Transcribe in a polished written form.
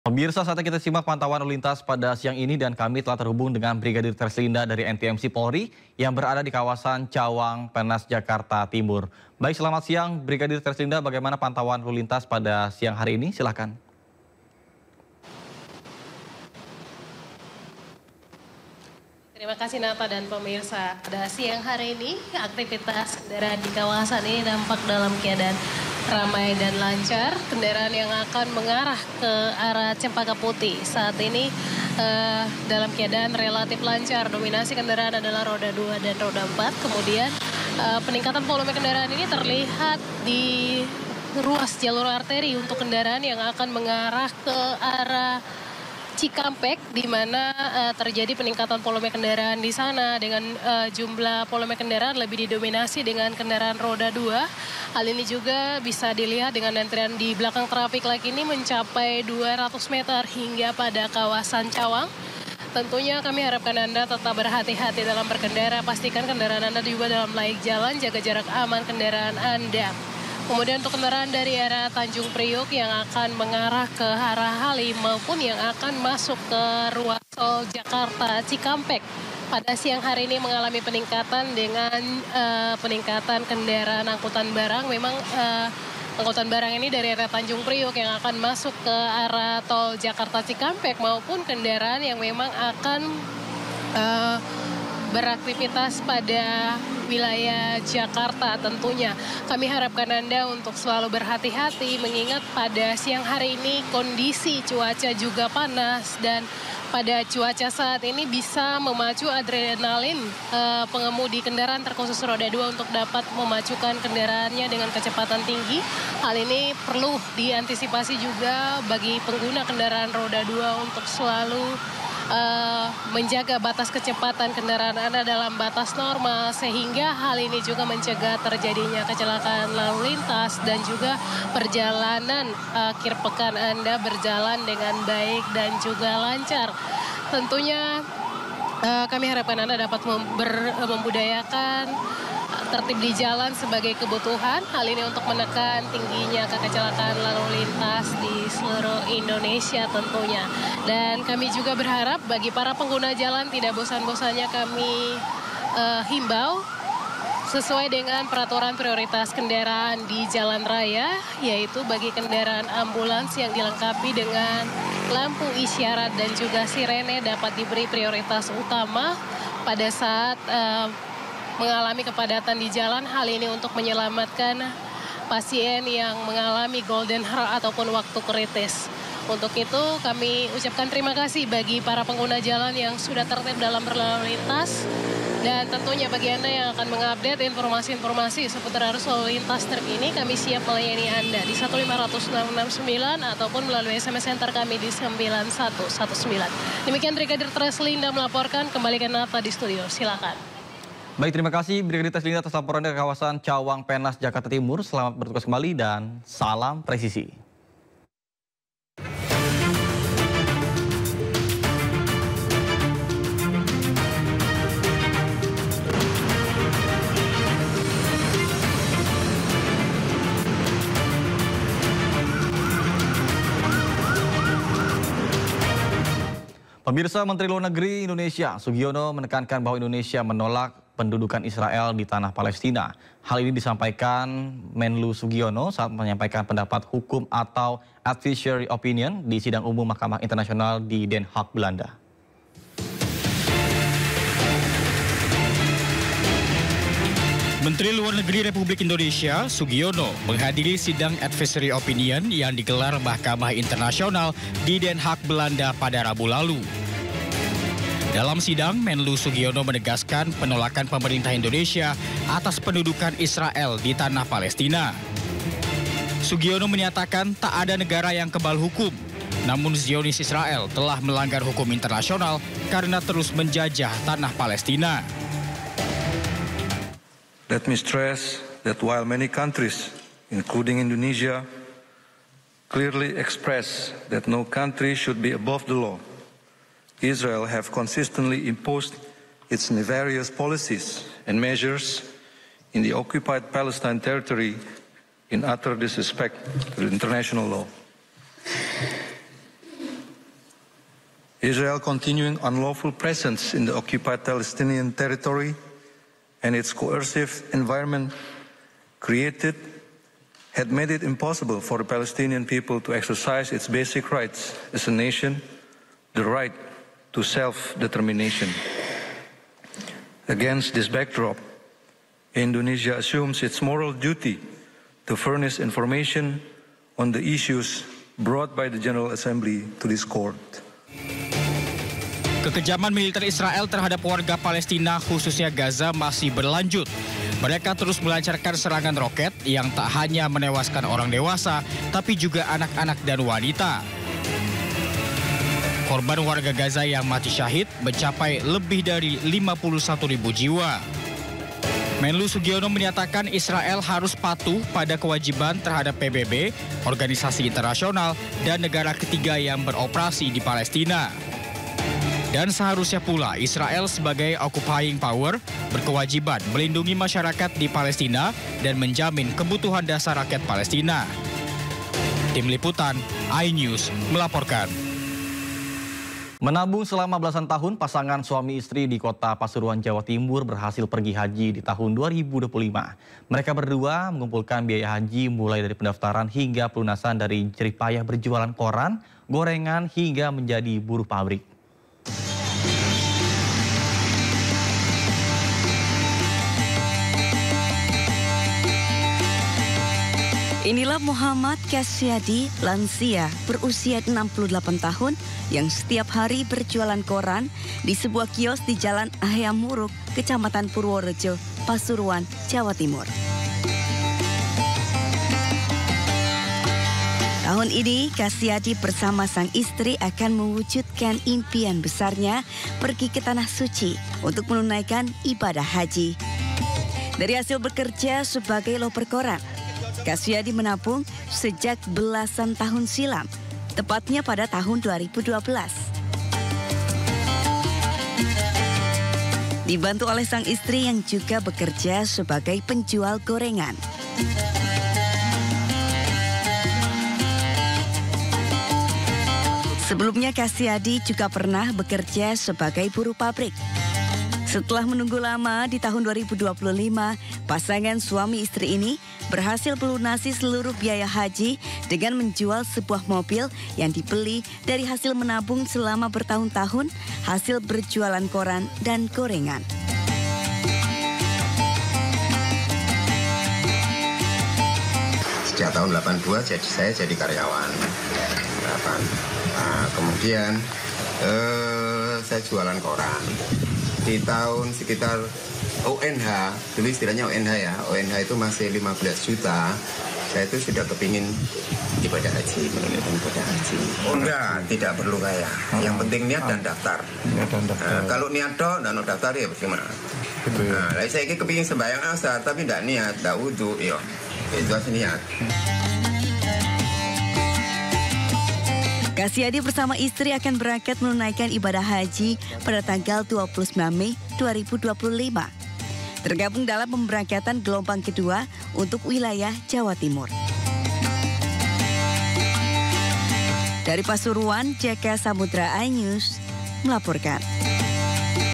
Pemirsa, saatnya kita simak pantauan lalu lintas pada siang ini dan kami telah terhubung dengan Brigadir Terslinda dari NTMC Polri yang berada di kawasan Cawang, Penas, Jakarta Timur. Baik, selamat siang Brigadir Terslinda, bagaimana pantauan lalu lintas pada siang hari ini? Silakan. Terima kasih Nata dan pemirsa. Pada siang hari ini, aktivitas kendaraan di kawasan ini nampak dalam keadaan ramai dan lancar. Kendaraan yang akan mengarah ke arah Cempaka Putih saat ini dalam keadaan relatif lancar. Dominasi kendaraan adalah roda 2 dan roda 4. Kemudian peningkatan volume kendaraan ini terlihat di ruas jalur arteri untuk kendaraan yang akan mengarah ke arah Cikampek, di mana terjadi peningkatan volume kendaraan di sana dengan jumlah volume kendaraan lebih didominasi dengan kendaraan roda 2. Hal ini juga bisa dilihat dengan antrian di belakang trafik light ini mencapai 200 meter hingga pada kawasan Cawang. Tentunya kami harapkan Anda tetap berhati-hati dalam berkendara. Pastikan kendaraan Anda juga dalam laik jalan, jaga jarak aman kendaraan Anda. Kemudian untuk kendaraan dari arah Tanjung Priok yang akan mengarah ke arah Halim maupun yang akan masuk ke ruas tol Jakarta Cikampek pada siang hari ini mengalami peningkatan dengan peningkatan kendaraan angkutan barang. Memang angkutan barang ini dari arah Tanjung Priok yang akan masuk ke arah tol Jakarta Cikampek maupun kendaraan yang memang akan beraktivitas pada wilayah Jakarta tentunya. Kami harapkan Anda untuk selalu berhati-hati mengingat pada siang hari ini kondisi cuaca juga panas dan pada cuaca saat ini bisa memacu adrenalin pengemudi kendaraan terkhusus roda 2 untuk dapat memacukan kendaraannya dengan kecepatan tinggi. Hal ini perlu diantisipasi juga bagi pengguna kendaraan roda 2 untuk selalu menjaga batas kecepatan kendaraan Anda dalam batas normal sehingga hal ini juga mencegah terjadinya kecelakaan lalu lintas dan juga perjalanan akhir pekan Anda berjalan dengan baik dan juga lancar. Tentunya kami harapkan Anda dapat membudayakan tertib di jalan sebagai kebutuhan. Hal ini untuk menekan tingginya kecelakaan lalu lintas di seluruh Indonesia tentunya. Dan kami juga berharap bagi para pengguna jalan tidak bosan-bosannya kami himbau sesuai dengan peraturan prioritas kendaraan di jalan raya, yaitu bagi kendaraan ambulans yang dilengkapi dengan lampu isyarat dan juga sirene dapat diberi prioritas utama pada saat mengalami kepadatan di jalan. Hal ini untuk menyelamatkan pasien yang mengalami golden hour ataupun waktu kritis. Untuk itu kami ucapkan terima kasih bagi para pengguna jalan yang sudah tertib dalam berlalu lintas. Dan tentunya bagi Anda yang akan mengupdate informasi-informasi seputar arus lalu lintas terkini, kami siap melayani Anda di 15169 ataupun melalui SMS center kami di 9119. Demikian Brigadir Terslinda melaporkan, kembali ke Nata di studio, silakan. Baik, terima kasih Brigadir Terslinda atas laporannya ke kawasan Cawang, Penas, Jakarta Timur. Selamat bertugas kembali dan salam presisi. Pemirsa, Menteri Luar Negeri Indonesia Sugiono menekankan bahwa Indonesia menolak pendudukan Israel di tanah Palestina. Hal ini disampaikan Menlu Sugiono saat menyampaikan pendapat hukum atau advisory opinion di sidang umum Mahkamah Internasional di Den Haag, Belanda. Menteri Luar Negeri Republik Indonesia Sugiono menghadiri sidang advisory opinion yang digelar Mahkamah Internasional di Den Haag, Belanda pada Rabu lalu. Dalam sidang, Menlu Sugiono menegaskan penolakan pemerintah Indonesia atas pendudukan Israel di tanah Palestina. Sugiono menyatakan tak ada negara yang kebal hukum, namun Zionis Israel telah melanggar hukum internasional karena terus menjajah tanah Palestina. Let me stress that while many countries, including Indonesia, clearly express that no country should be above the law, Israel have consistently imposed its nefarious policies and measures in the occupied Palestine territory in utter disrespect to international law. Israel continuing unlawful presence in the occupied Palestinian territory and its coercive environment created had made it impossible for the Palestinian people to exercise its basic rights as a nation, the right to self-determination. Against this backdrop, Indonesia assumes its moral duty to furnish information on the issues brought by the General Assembly to this court. Kekejaman militer Israel terhadap warga Palestina khususnya Gaza masih berlanjut. Mereka terus melancarkan serangan roket yang tak hanya menewaskan orang dewasa, tapi juga anak-anak dan wanita. Korban warga Gaza yang mati syahid mencapai lebih dari 51.000 jiwa. Menlu Sugiono menyatakan Israel harus patuh pada kewajiban terhadap PBB, organisasi internasional, dan negara ketiga yang beroperasi di Palestina. Dan seharusnya pula Israel sebagai occupying power berkewajiban melindungi masyarakat di Palestina dan menjamin kebutuhan dasar rakyat Palestina. Tim Liputan, iNews melaporkan. Menabung selama belasan tahun, pasangan suami istri di kota Pasuruan, Jawa Timur berhasil pergi haji di tahun 2025. Mereka berdua mengumpulkan biaya haji mulai dari pendaftaran hingga pelunasan dari jeripayah berjualan koran, gorengan hingga menjadi buruh pabrik. Inilah Muhammad Kasyadi, lansia berusia 68 tahun yang setiap hari berjualan koran di sebuah kios di Jalan Ayam Muruk, Kecamatan Purworejo, Pasuruan, Jawa Timur. Tahun ini, Kasyadi bersama sang istri akan mewujudkan impian besarnya pergi ke Tanah Suci untuk menunaikan ibadah haji. Dari hasil bekerja sebagai loper koran, Kasyadi menabung sejak belasan tahun silam, tepatnya pada tahun 2012. Dibantu oleh sang istri yang juga bekerja sebagai penjual gorengan. Sebelumnya Kasyadi juga pernah bekerja sebagai buruh pabrik. Setelah menunggu lama di tahun 2025, pasangan suami istri ini berhasil melunasi seluruh biaya haji dengan menjual sebuah mobil yang dibeli dari hasil menabung selama bertahun-tahun hasil berjualan koran dan gorengan. Sejak tahun 82 saya jadi karyawan. Kemudian saya jualan koran. Di tahun sekitar ONH, dulu istilahnya ONH ya, ONH itu masih 15 juta, saya itu sudah kepingin ibadah haji, menunaikan ibadah haji. Oh enggak, tidak perlu kaya, yang penting niat dan daftar. Kalau niat dong, dan daftar ya bagaimana? Nah, saya ini kepingin sembahyang asar, tapi tidak niat, tidak wudhu, ya, itu harus niat. Kasyadi bersama istri akan berangkat menunaikan ibadah haji pada tanggal 29 Mei 2025. Tergabung dalam pemberangkatan gelombang kedua untuk wilayah Jawa Timur. Dari Pasuruan, Jaka Samudra iNews melaporkan.